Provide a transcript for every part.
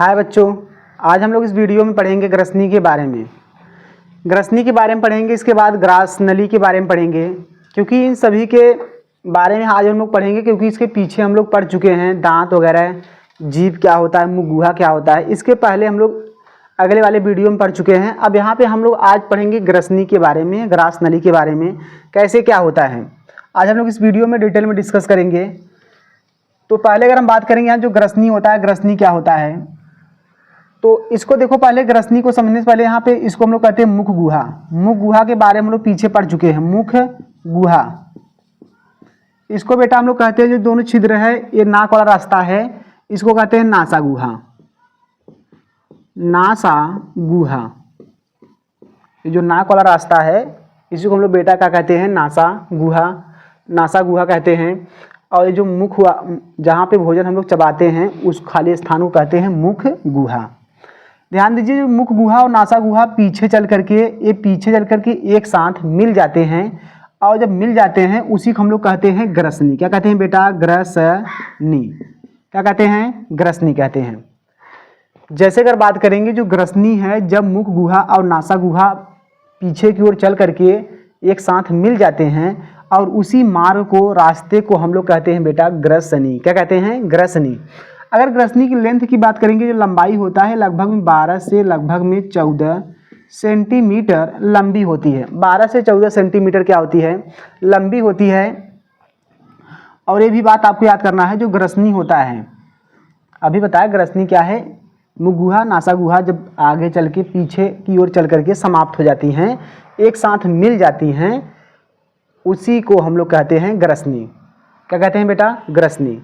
हाय बच्चों, आज हम लोग इस वीडियो में पढ़ेंगे ग्रसनी के बारे में। ग्रसनी के बारे में पढ़ेंगे, इसके बाद ग्रास नली के बारे में पढ़ेंगे, क्योंकि इन सभी के बारे में आज हम लोग पढ़ेंगे, क्योंकि इसके पीछे हम लोग पढ़ चुके हैं दांत वगैरह, जीभ क्या होता है, मुँह गुहा क्या होता है, इसके पहले हम लोग अगले वाले वीडियो में पढ़ चुके हैं। अब यहाँ पे हम लोग आज पढ़ेंगे ग्रसनी के बारे में, ग्रास नली के बारे में, कैसे क्या होता है। आज हम लोग इस वीडियो में डिटेल में डिस्कस करेंगे। तो पहले अगर हम बात करेंगे यहाँ जो ग्रसनी होता है, ग्रसनी क्या होता है, तो इसको देखो, पहले ग्रसनी को समझने से पहले यहाँ पे इसको हम लोग कहते हैं मुख गुहा। मुख गुहा के बारे में हम लोग पीछे पढ़ चुके हैं। मुख गुहा, इसको बेटा हम लोग कहते हैं जो दोनों छिद्र है, ये नाक वाला रास्ता है, इसको कहते हैं नासा गुहा। नासा गुहा, ये जो नाक वाला रास्ता है इसी को हम लोग बेटा क्या कहते हैं, नासा गुहा। नासा गुहा कहते हैं। और ये जो मुख हुआ, जहाँ पे भोजन हम लोग चबाते हैं, उस खाली स्थान को कहते हैं मुख गुहा। ध्यान दीजिए, जो मुख गुहा और नासा गुहा पीछे चल करके एक साथ मिल जाते हैं, और जब मिल जाते हैं उसी को हम लोग कहते हैं ग्रसनी। क्या कहते हैं बेटा, ग्रसनी। क्या कहते हैं, ग्रसनी कहते हैं। जैसे अगर बात करेंगे, जो ग्रसनी है, जब मुख गुहा और नासा गुहा पीछे की ओर चल करके एक साथ मिल जाते हैं, और उसी मार्ग को, रास्ते को हम लोग कहते हैं बेटा ग्रसनी। क्या कहते हैं, ग्रसनी। अगर ग्रसनी की लेंथ की बात करेंगे, जो लंबाई होता है लगभग में 12 से लगभग में 14 सेंटीमीटर लंबी होती है। 12 से 14 सेंटीमीटर क्या होती है, लंबी होती है। और ये भी बात आपको याद करना है, जो ग्रसनी होता है, अभी बताया ग्रसनी क्या है, मुख गुहा नासा गुहा जब आगे चल के पीछे की ओर चल करके समाप्त हो जाती हैं, एक साथ मिल जाती हैं, उसी को हम लोग कहते हैं ग्रसनी। क्या कहते हैं बेटा, ग्रसनी।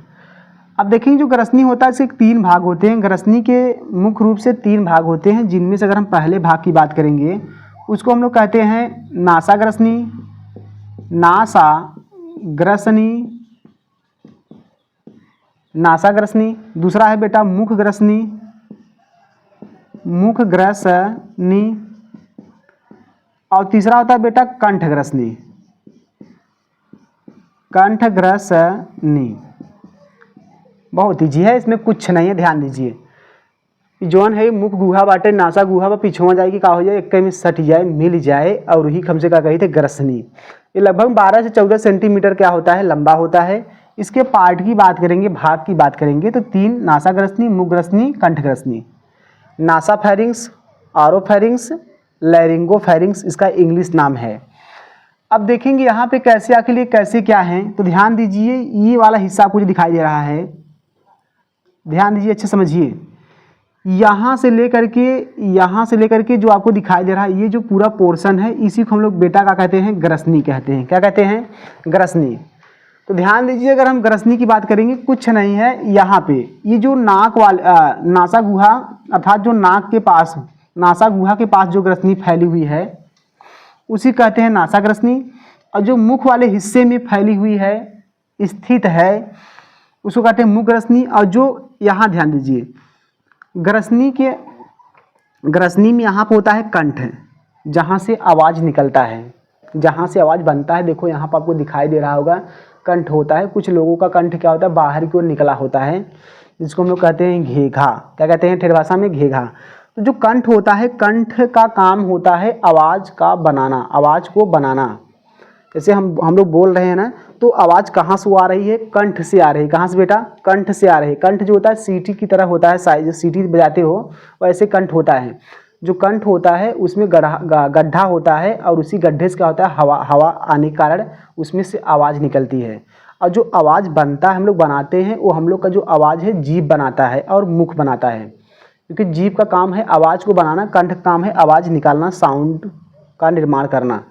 अब देखेंगे, जो ग्रसनी होता है इसके 3 भाग होते हैं। ग्रसनी के मुख्य रूप से 3 भाग होते हैं, जिनमें से अगर हम पहले भाग की बात करेंगे, उसको हम लोग कहते हैं नासा ग्रसनी। नासा ग्रसनी, नासा ग्रसनी। दूसरा है बेटा मुख ग्रसनी, मुख ग्रसनी। और तीसरा होता है बेटा कंठ ग्रसनी, कंठ ग्रसनी। बहुत ईजी है, इसमें कुछ नहीं है, ध्यान दीजिए। जौन है मुख गुहा बाटे, नासा गुहा पर पिछुआ जाएगी, का हो जाए, एक में सट जाए, मिल जाए, और वही हमसे क्या कही थे, ग्रसनी। ये लगभग 12 से 14 सेंटीमीटर क्या होता है, लंबा होता है। इसके पार्ट की बात करेंगे, भाग की बात करेंगे, तो 3 नासा ग्रसनी, मुख ग्रसनी, कंठ ग्रसनी। नासा फेरिंग्स, ऑरोफेरिंग्स, लैरिंगोफेरिंग्स इसका इंग्लिश नाम है। अब देखेंगे यहाँ पे कैसे आखिर ये कैसे क्या है, तो ध्यान दीजिए, ये वाला हिस्सा आपको जो दिखाई दे रहा है, ध्यान दीजिए, अच्छे समझिए। यहाँ से लेकर के जो आपको दिखाई दे रहा है, ये जो पूरा पोर्शन है, इसी को हम लोग बेटा क्या कहते हैं, ग्रसनी कहते हैं। क्या कहते हैं, ग्रसनी। तो ध्यान दीजिए, अगर हम ग्रसनी की बात करेंगे, कुछ नहीं है, यहाँ पे ये जो नाक वाला नासा गुहा, अर्थात जो नाक के पास, नासा गुहा के पास जो ग्रसनी फैली हुई है, उसी कहते हैं नासा ग्रसनी। और जो मुख वाले हिस्से में फैली हुई है, स्थित है, उसको कहते हैं मुख ग्रसनी। और जो यहाँ ध्यान दीजिए, ग्रसनी में यहाँ पे होता है कंठ, जहाँ से आवाज़ निकलता है, जहाँ से आवाज़ बनता है। देखो यहाँ पर आपको दिखाई दे रहा होगा, कंठ होता है। कुछ लोगों का कंठ क्या होता है, बाहर की ओर निकला होता है, जिसको हम लोग कहते हैं घेघा। क्या कहते हैं, ठेठ भाषा में घेघा। तो जो कंठ होता है, कंठ का काम होता है आवाज़ का बनाना, आवाज़ को बनाना। जैसे हम लोग बोल रहे हैं ना, तो आवाज़ कहाँ से आ रही है, कंठ से आ रही है। कहाँ से बेटा, कंठ से आ रही है। कंठ जो होता है सीटी की तरह होता है, साइज सीटी बजाते हो वैसे कंठ होता है। जो कंठ होता है उसमें गड्ढा होता है, और उसी गड्ढे से क्या होता है, हवा आने के कारण उसमें से आवाज़ निकलती है। और जो आवाज़ बनता है, हम लोग बनाते हैं, वो हम लोग का जो आवाज़ है जीभ बनाता है और मुख बनाता है, क्योंकि जीभ का काम है आवाज़ को बनाना, कंठ का काम है आवाज़ निकालना, साउंड का निर्माण करना।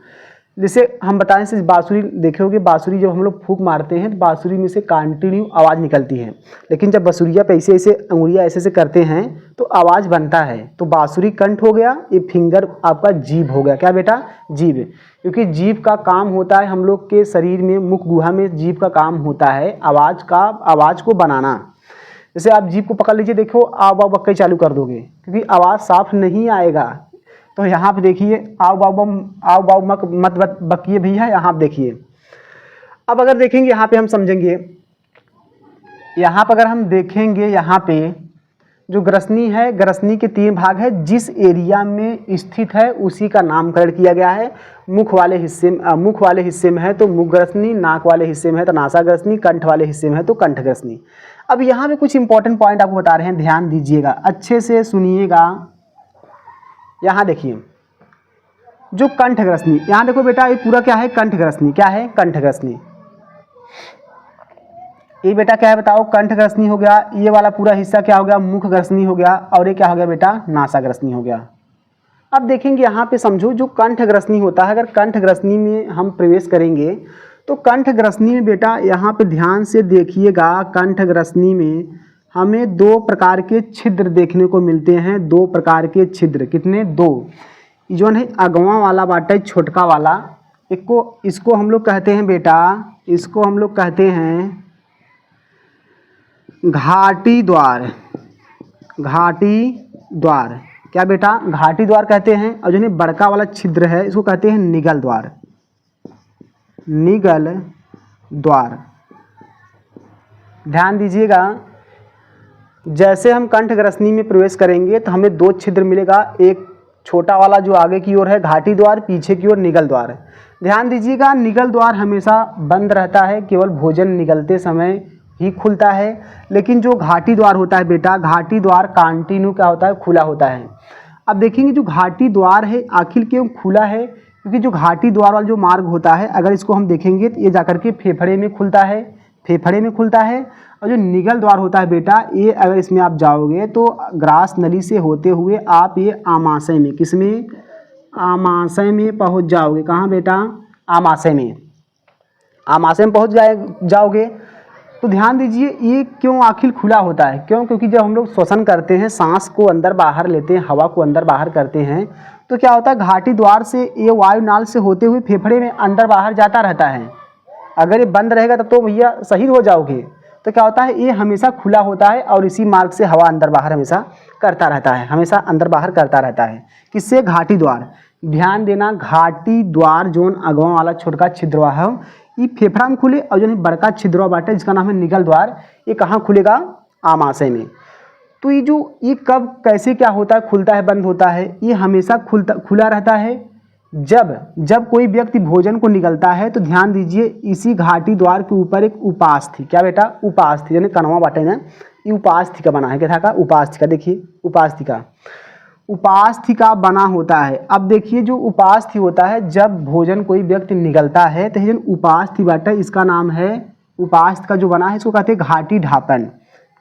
जैसे हम बताएं, से बांसुरी देखे होगे, बांसुरी जब हम लोग फूंक मारते हैं तो बांसुरी में से कंटिन्यू आवाज़ निकलती है, लेकिन जब बांसुरिया पे ऐसे ऐसे अंगुलियाँ ऐसे करते हैं तो आवाज़ बनता है। तो बांसुरी कंठ हो गया, ये फिंगर आपका जीभ हो गया। क्या बेटा, जीभ। क्योंकि जीभ का काम होता है, हम लोग के शरीर में मुख गुहा में जीभ का काम होता है आवाज़ को बनाना। जैसे आप जीभ को पकड़ लीजिए, देखो आव बाव बक्के चालू कर दोगे, क्योंकि आवाज़ साफ नहीं आएगा। तो यहाँ पे देखिए, आव बाव मत बकिए भैया, यहाँ पे देखिए। अब अगर देखेंगे यहाँ पे हम समझेंगे, यहाँ पर अगर हम देखेंगे यहाँ पे, जो ग्रसनी है, ग्रसनी के 3 भाग है। जिस एरिया में स्थित है उसी का नामकरण किया गया है। मुख वाले हिस्से में है तो मुख ग्रसनी, नाक वाले हिस्से में है तो नासा ग्रसनी, कंठ वाले हिस्से में है तो कंठ ग्रसनी। अब यहाँ पे कुछ इंपॉर्टेंट पॉइंट आपको बता रहे हैं, ध्यान दीजिएगा, अच्छे से सुनिएगा। यहाँ देखिए जो कंठ ग्रसनी, यहाँ देखो बेटा ये पूरा क्या है, कंठ ग्रसनी। क्या है? कंठ ग्रसनी। ये बेटा क्या है बताओ? कंठ ग्रसनी हो गया। ये वाला पूरा हिस्सा क्या हो गया? मुख ग्रसनी हो गया। और ये क्या हो गया बेटा? नासा ग्रसनी हो गया। अब देखेंगे यहाँ पे, समझो जो कंठ ग्रसनी होता है, अगर कंठ ग्रसनी में हम प्रवेश करेंगे तो कंठ ग्रसनी में बेटा यहाँ पे ध्यान से देखिएगा, कंठ ग्रसनी में हमें 2 प्रकार के छिद्र देखने को मिलते हैं। 2 प्रकार के छिद्र। कितने? 2। जो है अगवा वाला बाटा, छोटका वाला, इसको हम लोग कहते हैं बेटा, इसको हम लोग कहते हैं घाटी द्वार। घाटी द्वार। क्या बेटा? घाटी द्वार कहते हैं। और जो बड़का वाला छिद्र है इसको कहते हैं निगल द्वार। निगल द्वार। ध्यान दीजिएगा, जैसे हम कंठ ग्रसनी में प्रवेश करेंगे तो हमें 2 छिद्र मिलेगा। एक छोटा वाला जो आगे की ओर है घाटी द्वार, पीछे की ओर निगल द्वार। ध्यान दीजिएगा, निगल द्वार हमेशा बंद रहता है, केवल भोजन निगलते समय ही खुलता है। लेकिन जो घाटी द्वार होता है बेटा, घाटी द्वार कंटिन्यू क्या होता है? खुला होता है। अब देखेंगे जो घाटी द्वार है आखिर क्यों खुला है? क्योंकि जो घाटी द्वार वाला जो मार्ग होता है, अगर इसको हम देखेंगे तो ये जाकर के फेफड़े में खुलता है। फेफड़े में खुलता है। और जो निगल द्वार होता है बेटा, ये अगर इसमें आप जाओगे तो ग्रास नली से होते हुए आप ये आमाशय में, किसमें? आमाशय में पहुंच जाओगे। कहाँ बेटा? आमाशय में। आमाशय में पहुंच जाओगे। तो ध्यान दीजिए, ये क्यों आखिर खुला होता है? क्यों? क्योंकि जब हम लोग श्वसन करते हैं, सांस को अंदर बाहर लेते हैं, हवा को अंदर बाहर करते हैं, तो क्या होता है? घाटी द्वार से ये वायुनाल से होते हुए फेफड़े में अंदर बाहर जाता रहता है। अगर ये बंद रहेगा तब तो भैया शहीद हो जाओगे। तो क्या होता है? ये हमेशा खुला होता है और इसी मार्ग से हवा अंदर बाहर हमेशा करता रहता है, हमेशा अंदर बाहर करता रहता है। किससे? घाटी द्वार। ध्यान देना, घाटी द्वार जोन अगवा वाला छोटका छिद्रवा है, ये फेफड़ा में खुले। और जो बड़का छिद्रवा बाटे जिसका नाम है निगल द्वार, ये कहाँ खुलेगा? आमाशय में। तो ये कब कैसे क्या होता है? खुलता है, बंद होता है? ये हमेशा खुला रहता है। जब कोई व्यक्ति भोजन को निगलता है तो ध्यान दीजिए, इसी घाटी द्वार के ऊपर एक उपास्थि, क्या बेटा? उपास्थि, यानी कनवा बाटे ना, ये उपास्थिका बना है। क्या था? उपास्थिका। देखिए उपास्थिका बना होता है। अब देखिए जो उपास्थि होता है, जब भोजन कोई व्यक्ति निगलता है तो ये उपास्थि बाटा, इसका नाम है उपास्थि का जो बना है, इसको कहते हैं घाटी ढापन।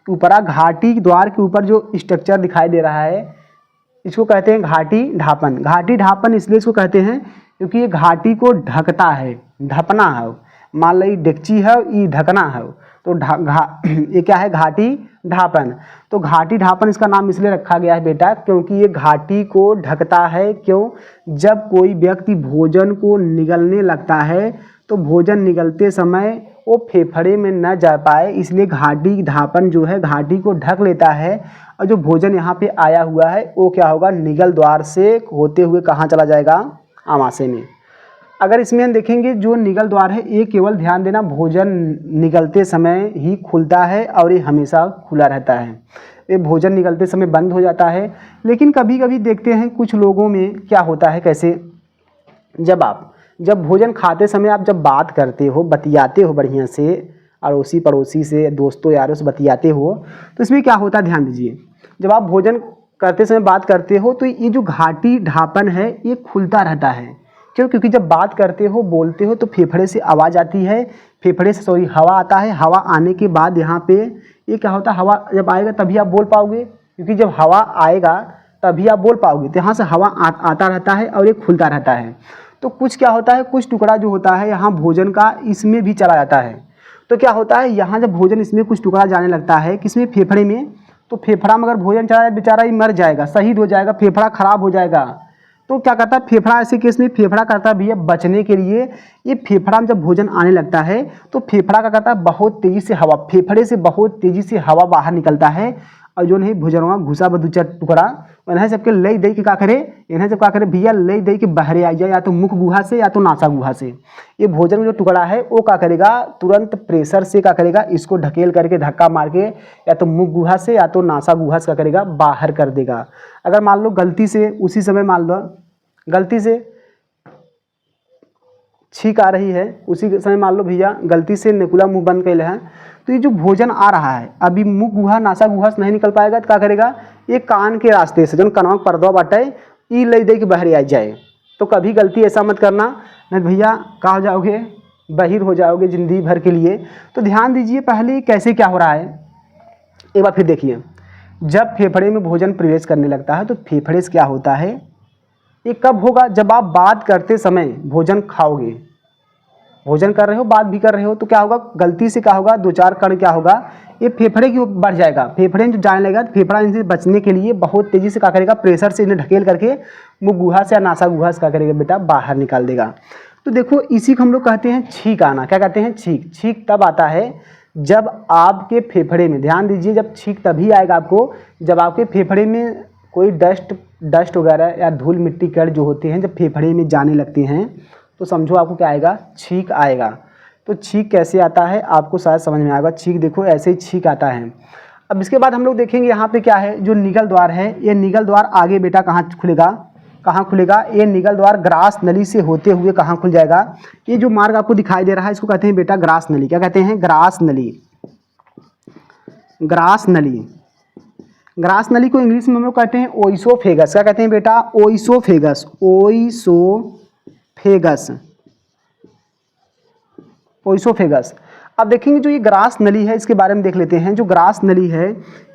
ऊपरा घाटी द्वार के ऊपर जो स्ट्रक्चर दिखाई दे रहा है इसको कहते हैं घाटी ढापन। घाटी ढापन इसलिए इसको कहते हैं क्योंकि ये घाटी को ढकता है, ढपना है। मान ली डेगची है, ये ढकना है, तो ये क्या है? घाटी ढापन। तो घाटी ढापन इसका नाम इसलिए रखा गया है बेटा क्योंकि ये घाटी को ढकता है। क्यों? जब कोई व्यक्ति भोजन को निगलने लगता है तो भोजन निगलते समय वो फेफड़े में न जा पाए, इसलिए घाटी ढापन जो है घाटी को ढक लेता है। और जो भोजन यहाँ पे आया हुआ है वो क्या होगा? निगल द्वार से होते हुए कहाँ चला जाएगा? आमाशय में। अगर इसमें हम देखेंगे जो निगल द्वार है ये केवल ध्यान देना भोजन निगलते समय ही खुलता है और ये हमेशा खुला रहता है। ये भोजन निगलते समय बंद हो जाता है। लेकिन कभी कभी देखते हैं कुछ लोगों में क्या होता है, कैसे? जब भोजन खाते समय आप जब बात करते हो, बतियाते हो बढ़िया से, अड़ोसी पड़ोसी से, दोस्तों यारों से बतियाते हो, तो इसमें क्या होता है? ध्यान दीजिए, जब आप भोजन करते समय बात करते हो तो ये जो घाटी ढापन है ये खुलता रहता है। क्यों? क्योंकि जब बात करते हो, बोलते हो तो फेफड़े से आवाज़ आती है, फेफड़े से हवा आता है। हवा आने के बाद यहाँ पे ये क्या होता है? हवा जब आएगा तभी आप बोल पाओगे, क्योंकि जब हवा आएगा तभी आप बोल पाओगे। तो यहाँ से हवा आता रहता है और ये खुलता रहता है। तो कुछ क्या होता है, कुछ टुकड़ा जो होता है यहाँ भोजन का इसमें भी चला जाता है। तो क्या होता है, यहाँ जब भोजन इसमें कुछ टुकड़ा जाने लगता है, किसमें? फेफड़े में। तो फेफड़ा में अगर भोजन चला जाए बेचारा ही मर जाएगा, शहीद हो जाएगा, फेफड़ा खराब हो जाएगा। तो क्या करता है फेफड़ा? ऐसे केस में फेफड़ा करता है भैया बचने के लिए, ये फेफड़ा में जब भोजन आने लगता है तो फेफड़ा क्या करता है? बहुत तेज़ी से हवा, फेफड़े से बहुत तेज़ी से हवा बाहर निकलता है और जो नहीं भोजनवा घुसा बदूचा टुकड़ा इन्हें सबके ले दे के का करे, इन्हें सब का करे भैया ले दे के बहरे आ जाए, या तो मुख गुहा से या तो नासा गुहा से। ये भोजन का जो टुकड़ा है वो का करेगा तुरंत प्रेशर से का करेगा इसको ढकेल करके धक्का मार के या तो मुख गुहा से या तो नासा गुहा से का करेगा बाहर कर देगा। अगर मान लो गलती से उसी समय मान लो गलती से छींक आ रही है, उसी समय मान लो भैया गलती से नेकुला मुंह बंद कर है, तो ये जो भोजन आ रहा है अभी मुख गुहा नासा गुहा से नहीं निकल पाएगा तो क्या करेगा ये कान के रास्ते से जो कनवा पर्दा बाटे ये ले दे के बहरे आ जाए। तो कभी गलती ऐसा मत करना, नहीं भैया कहाँ हो जाओगे, बहिर हो जाओगे जिंदगी भर के लिए। तो ध्यान दीजिए पहले कैसे क्या हो रहा है, एक बार फिर देखिए। जब फेफड़े में भोजन प्रवेश करने लगता है तो फेफड़े से क्या होता है, ये कब होगा, जब आप बात करते समय भोजन खाओगे, भोजन कर रहे हो बात भी कर रहे हो तो क्या होगा गलती से क्या होगा दो चार कण क्या होगा ये फेफड़े की ओर बढ़ जाएगा, फेफड़े में जो जाने लगेगा फेफड़ा इनसे बचने के लिए बहुत तेजी से क्या करेगा प्रेशर से इन्हें ढकेल करके मुख गुहा से या नासा गुहा से क्या करेगा बेटा बाहर निकाल देगा। तो देखो इसी को हम लोग कहते हैं छींक आना। क्या कहते हैं छींक। छींक तब आता है जब आपके फेफड़े में, ध्यान दीजिए जब छींक तभी आएगा आपको जब आपके फेफड़े में कोई डस्ट वगैरह या धूल मिट्टी कण जो होते हैं जब फेफड़े में जाने लगते हैं तो समझो आपको क्या आएगा छींक आएगा। तो छींक कैसे आता है आपको शायद समझ में आएगा। छींक देखो ऐसे ही छींक आता है। अब इसके बाद हम लोग देखेंगे यहाँ पे क्या है, जो निगल द्वार है ये निगल द्वार आगे बेटा कहाँ खुलेगा, कहाँ खुलेगा, ये निगल द्वार ग्रास नली से होते हुए कहाँ खुल जाएगा। ये जो मार्ग आपको दिखाई दे रहा है इसको कहते हैं बेटा ग्रास नली। क्या कहते हैं, ग्रास नली। ग्रास नली, ग्रास नली को इंग्लिश में हम लोग कहते हैं ओइसोफेगस। क्या कहते हैं बेटा, ओइसोफेगस। Oesophagus, oesophagus. अब देखेंगे जो ये ग्रास नली है इसके बारे में देख लेते हैं। जो ग्रास नली है,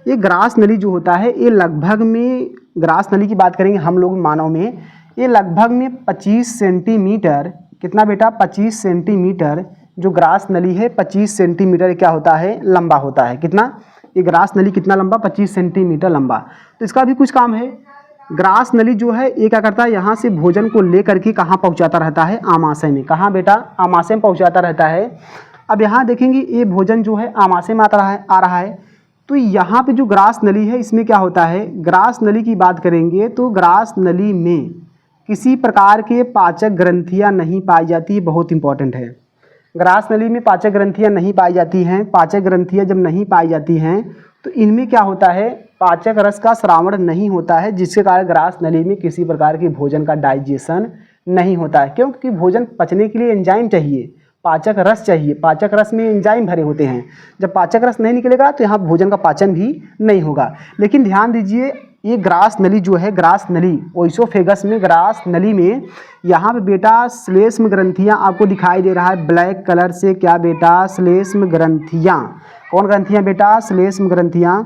ये ग्रास नली जो होता है ये लगभग में, ग्रास नली की बात करेंगे हम लोग मानव में, ये लगभग में 25 सेंटीमीटर, कितना बेटा 25 सेंटीमीटर जो ग्रास नली है 25 सेंटीमीटर क्या होता है लंबा होता है। कितना, ये ग्रास नली कितना लंबा, 25 सेंटीमीटर लंबा। तो इसका भी कुछ काम है। ग्रास नली जो है ये क्या करता है, यहाँ से भोजन को लेकर के कहाँ पहुँचाता रहता है, आमाशय में। कहाँ बेटा, आमाशय में पहुँचाता रहता है। अब यहाँ देखेंगे ये भोजन जो है आमाशय में आ रहा है। तो यहाँ पे जो ग्रास नली है इसमें क्या होता है, ग्रास नली की बात करेंगे तो ग्रास नली में किसी प्रकार के पाचक ग्रंथियाँ नहीं पाई जाती, बहुत इंपॉर्टेंट है। ग्रास नली में पाचक ग्रंथियाँ नहीं पाई जाती हैं। पाचक ग्रंथियाँ जब नहीं पाई जाती हैं तो इनमें क्या होता है, पाचक रस का श्रावण नहीं होता है, जिसके कारण ग्रास नली में किसी प्रकार के भोजन का डाइजेशन नहीं होता है। क्योंकि भोजन पचने के लिए एंजाइम चाहिए, पाचक रस चाहिए, पाचक रस में एंजाइम भरे होते हैं। जब पाचक रस नहीं निकलेगा तो यहाँ भोजन का पाचन भी नहीं होगा। लेकिन ध्यान दीजिए ये ग्रास नली जो है, ग्रास नली ओइसोफेगस में, ग्रास नली में यहाँ पे बेटा श्लेष्म ग्रंथियाँ आपको दिखाई दे रहा है ब्लैक कलर से। क्या बेटा, श्लेष्म ग्रंथियाँ। कौन ग्रंथियाँ बेटा, श्लेष्म ग्रंथियाँ।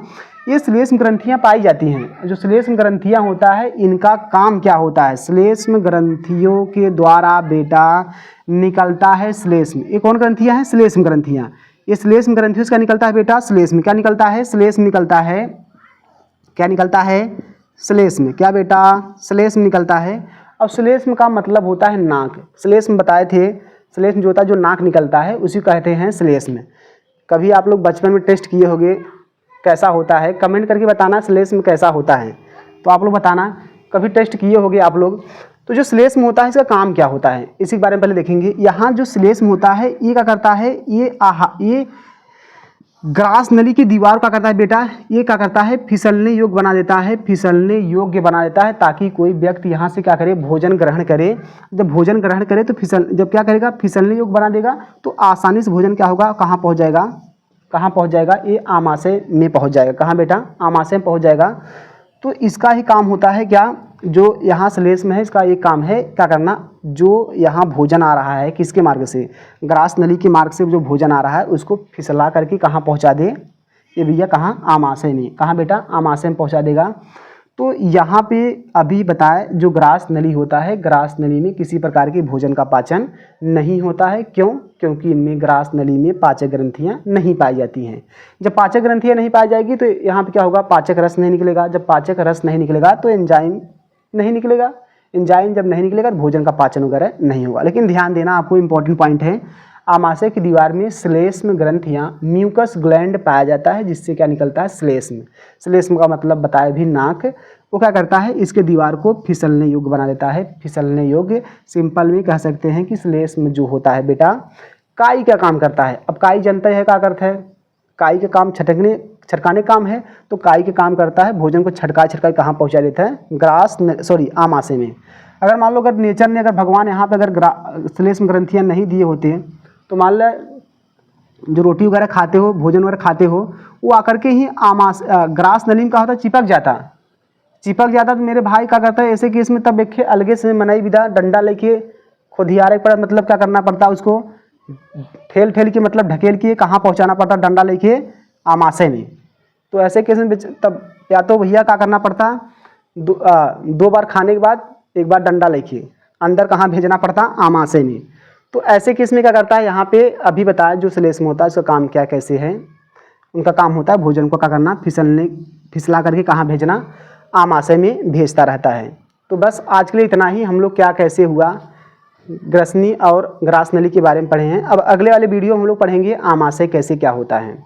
ये श्लेष्म ग्रंथियाँ पाई जाती हैं। जो श्लेष्म ग्रंथियाँ होता है इनका काम क्या होता है, श्लेष्म ग्रंथियों के द्वारा बेटा निकलता है श्लेष्म। ये कौन ग्रंथियाँ हैं, श्लेष्म ग्रंथियाँ। ये श्लेष्म ग्रंथियों से क्या निकलता है बेटा, श्लेष्म। क्या निकलता है, श्लेष्म निकलता है। क्या निकलता है, श्लेष्म। क्या बेटा, श्लेष्म निकलता है। अब श्लेष्म का मतलब होता है नाक। श्लेष्म बताए थे, श्लेष्म जो होता है जो नाक निकलता है उसी कहते हैं श्लेष्म। कभी आप लोग बचपन में टेस्ट किए होंगे, कैसा होता है कमेंट करके बताना, श्लेष्म कैसा होता है तो आप लोग बताना, कभी टेस्ट किए होंगे आप लोग। तो जो श्लेष्म होता है इसका काम क्या होता है इसी के बारे में पहले देखेंगे। यहाँ जो श्लेष्म होता है ये क्या करता है, ये ग्रास नली की दीवार का करता है बेटा, ये क्या करता है, फिसलने योग्य बना देता है, फिसलने योग्य बना देता है, ताकि कोई व्यक्ति यहाँ से क्या करे, भोजन ग्रहण करे। जब भोजन ग्रहण करे तो जब क्या करेगा, फिसलने योग्य बना देगा तो आसानी से भोजन क्या होगा, कहाँ पहुँच जाएगा, कहाँ पहुँच जाएगा, ये आमाशय में पहुँच जाएगा। कहाँ बेटा, आमाशय में पहुँच जाएगा। तो इसका ही काम होता है क्या, जो यहाँ श्लेष्म है इसका एक काम है क्या करना, जो यहाँ भोजन आ रहा है किसके मार्ग से, ग्रास नली के मार्ग से जो भोजन आ रहा है उसको फिसला करके कहाँ पहुँचा दे, ये भैया कहाँ, आमाशय में। कहाँ बेटा, आमाशय में पहुँचा देगा। तो यहाँ पे अभी बताए जो ग्रास नली होता है, ग्रास नली में किसी प्रकार के भोजन का पाचन नहीं होता है। क्यों, क्योंकि इनमें ग्रास नली में पाचक ग्रंथियाँ नहीं पाई जाती हैं। जब पाचक ग्रंथियाँ नहीं पाई जाएगी तो यहाँ पे क्या होगा, पाचक रस नहीं निकलेगा। जब पाचक रस नहीं निकलेगा तो एंजाइम नहीं निकलेगा। एंजाइम जब नहीं निकलेगा तो भोजन का पाचन वगैरह नहीं होगा। लेकिन ध्यान देना, आपको इंपॉर्टेंट पॉइंट है, आमाशय की दीवार में श्लेष्म ग्रंथियाँ म्यूकस ग्लैंड पाया जाता है, जिससे क्या निकलता है श्लेष्म। श्लेष्म का मतलब बताया भी नाक। वो क्या करता है, इसके दीवार को फिसलने योग्य बना देता है, फिसलने योग्य। सिंपल में कह सकते हैं कि श्लेष्म जो होता है बेटा काई का काम करता है। अब काई जनता है क्या करता है, काई का काम छटकाने काम है, तो काई के काम करता है भोजन को छटकाए कहाँ पहुँचा देता है, आमाशय में। अगर मान लो अगर नेचर ने, अगर भगवान यहाँ पे अगर श्लेष्म ग्रंथियाँ नहीं दिए होते तो मान लो जो रोटी वगैरह खाते हो, भोजन वगैरह खाते हो, वो आकर के ही ग्रास नली में क्या होता है, चिपक जाता। तो मेरे भाई क्या करता है ऐसे केस में, तब एक अलगे से मनाई विधा डंडा लेके खुदियारे पड़ा, मतलब क्या करना पड़ता है उसको ठेल के, मतलब ढकेल के कहाँ पहुँचाना पड़ता, डंडा लेके आमाशय में। तो ऐसे केस में तब या तो भैया क्या करना पड़ता, दो बार खाने के बाद एक बार डंडा लेके अंदर कहाँ भेजना पड़ता, आमाशय में। तो ऐसे केस में क्या करता है, यहाँ पे अभी बताया जो श्लेष्म होता है उसका काम क्या कैसे है, उनका काम होता है भोजन को क्या करना, फिसला करके कहाँ भेजना, आमाशय में भेजता रहता है। तो बस आज के लिए इतना ही। हम लोग क्या कैसे हुआ ग्रसनी और ग्रास नली के बारे में पढ़े हैं। अब अगले वाले वीडियो हम लोग पढ़ेंगे आमाशय कैसे क्या होता है।